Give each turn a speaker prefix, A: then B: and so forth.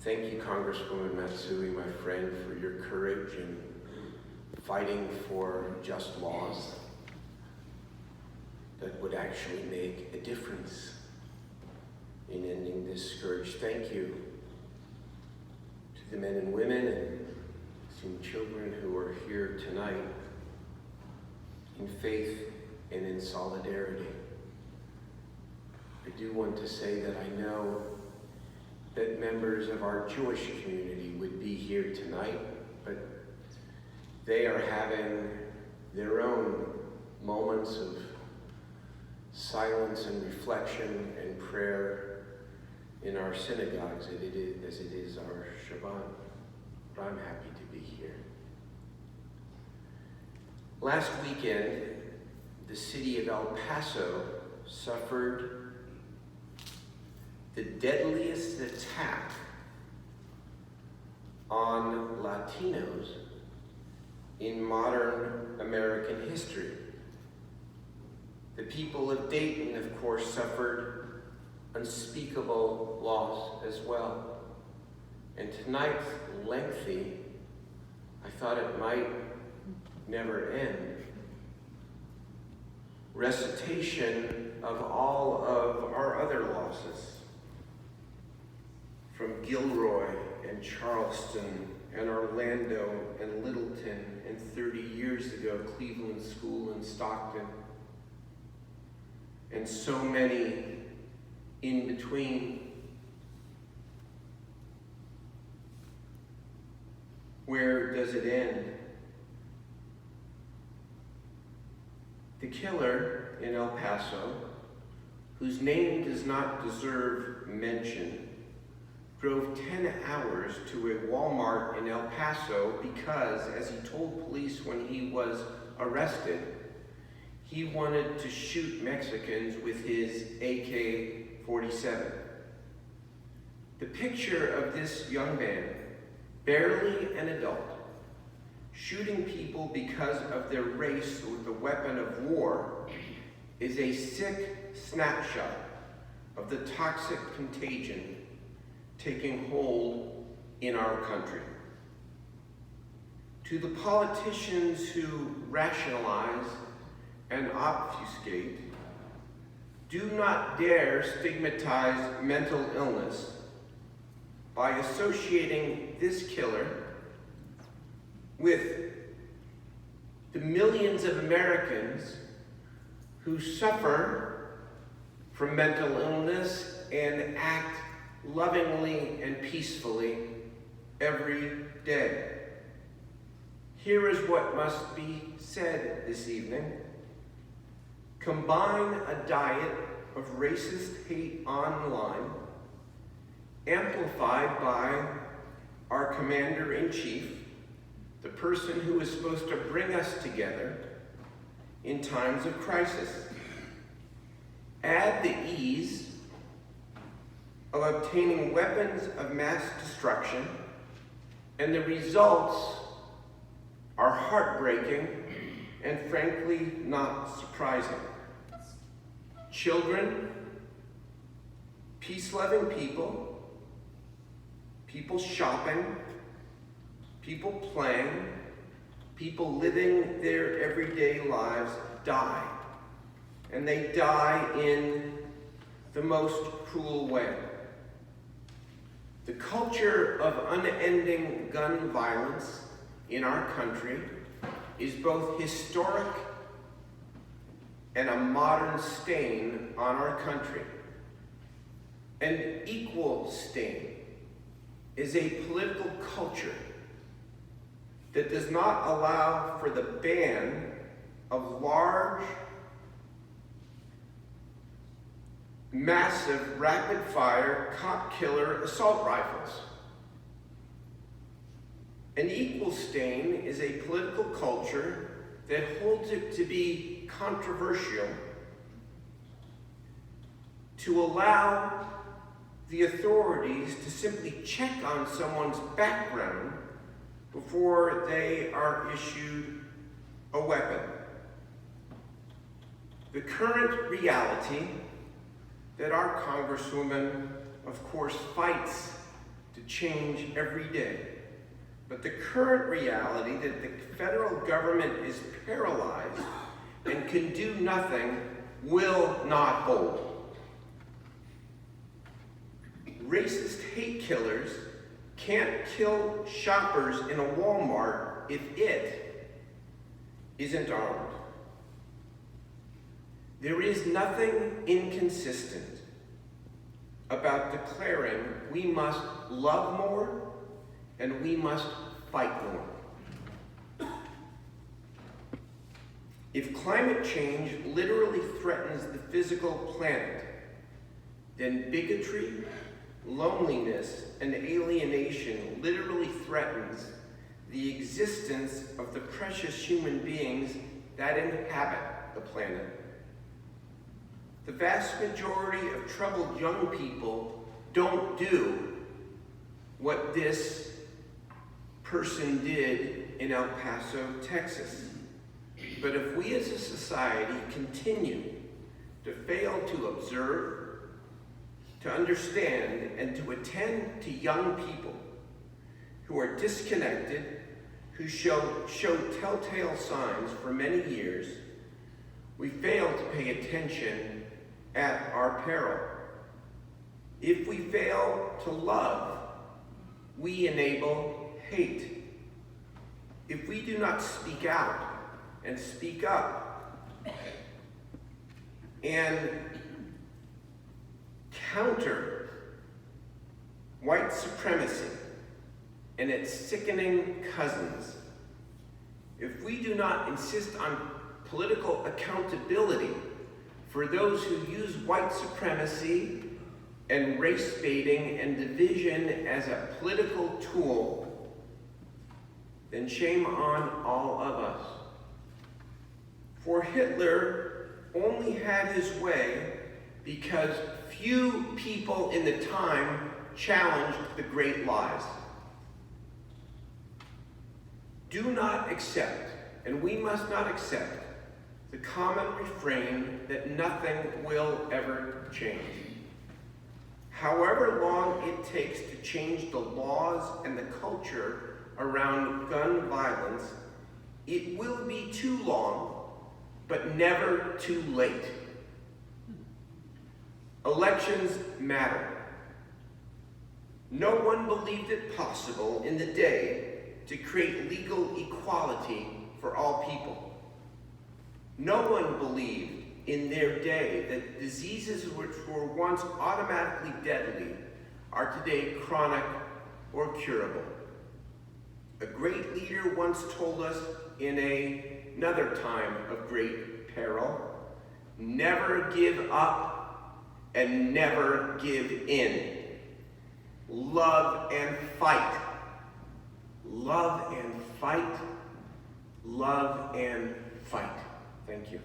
A: Thank you, Congresswoman Matsui, my friend, for your courage in fighting for just laws that would actually make a difference in ending this scourge. Thank you to the men and women and some children who are here tonight in faith and in solidarity. I do want to say that I know that members of our Jewish community would be here tonight, but they are having their own moments of silence and reflection and prayer in our synagogues as it is our Shabbat. But I'm happy to be here. Last weekend, the city of El Paso suffered the deadliest attack on Latinos in modern American history. The people of Dayton, of course, suffered unspeakable loss as well. And tonight's lengthy, I thought it might never end, recitation of all of our other losses, from Gilroy and Charleston and Orlando and Littleton, and 30 years ago, Cleveland School in Stockton, and so many in between. Where does it end? The killer in El Paso, whose name does not deserve mention, drove 10 hours to a Walmart in El Paso because, as he told police when he was arrested, he wanted to shoot Mexicans with his AK-47. The picture of this young man, barely an adult, shooting people because of their race with the weapon of war, is a sick snapshot of the toxic contagion taking hold in our country. To the politicians who rationalize and obfuscate, do not dare stigmatize mental illness by associating this killer with the millions of Americans who suffer from mental illness and act lovingly and peacefully every day. Here is what must be said this evening. Combine a diet of racist hate online, amplified by our commander-in-chief, the person who is supposed to bring us together in times of crisis. Add the ease of obtaining weapons of mass destruction, and the results are heartbreaking and frankly not surprising. Children, peace-loving people, people shopping, people playing, people living their everyday lives die. And they die in the most cruel way. The culture of unending gun violence in our country is both historic and a modern stain on our country. An equal stain is a political culture that does not allow for the ban of large, massive, rapid-fire, cop-killer assault rifles. An equal stain is a political culture that holds it to be controversial to allow the authorities to simply check on someone's background before they are issued a weapon. The current reality that our Congresswoman, of course, fights to change every day. But the current reality that the federal government is paralyzed and can do nothing will not hold. Racist hate killers can't kill shoppers in a Walmart if it isn't armed. There is nothing inconsistent about declaring we must love more and we must fight more. If climate change literally threatens the physical planet, then bigotry, loneliness, and alienation literally threatens the existence of the precious human beings that inhabit the planet. The vast majority of troubled young people don't do what this person did in El Paso, Texas. But if we as a society continue to fail to observe, to understand, and to attend to young people who are disconnected, who show telltale signs for many years, we fail to pay attention at our peril. If we fail to love, we enable hate. If we do not speak out and speak up and counter white supremacy and its sickening cousins, if we do not insist on political accountability for those who use white supremacy and race baiting and division as a political tool, then shame on all of us. For Hitler only had his way because few people in the time challenged the great lies. Do not accept, and we must not accept, the common refrain that nothing will ever change. However long it takes to change the laws and the culture around gun violence, it will be too long, but never too late. Elections matter. No one believed it possible in the day to create legal equality for all people. No one believed in their day that diseases which were once automatically deadly are today chronic or curable. A great leader once told us in another time of great peril, never give up and never give in. Love and fight. Love and fight. Love and fight. Thank you.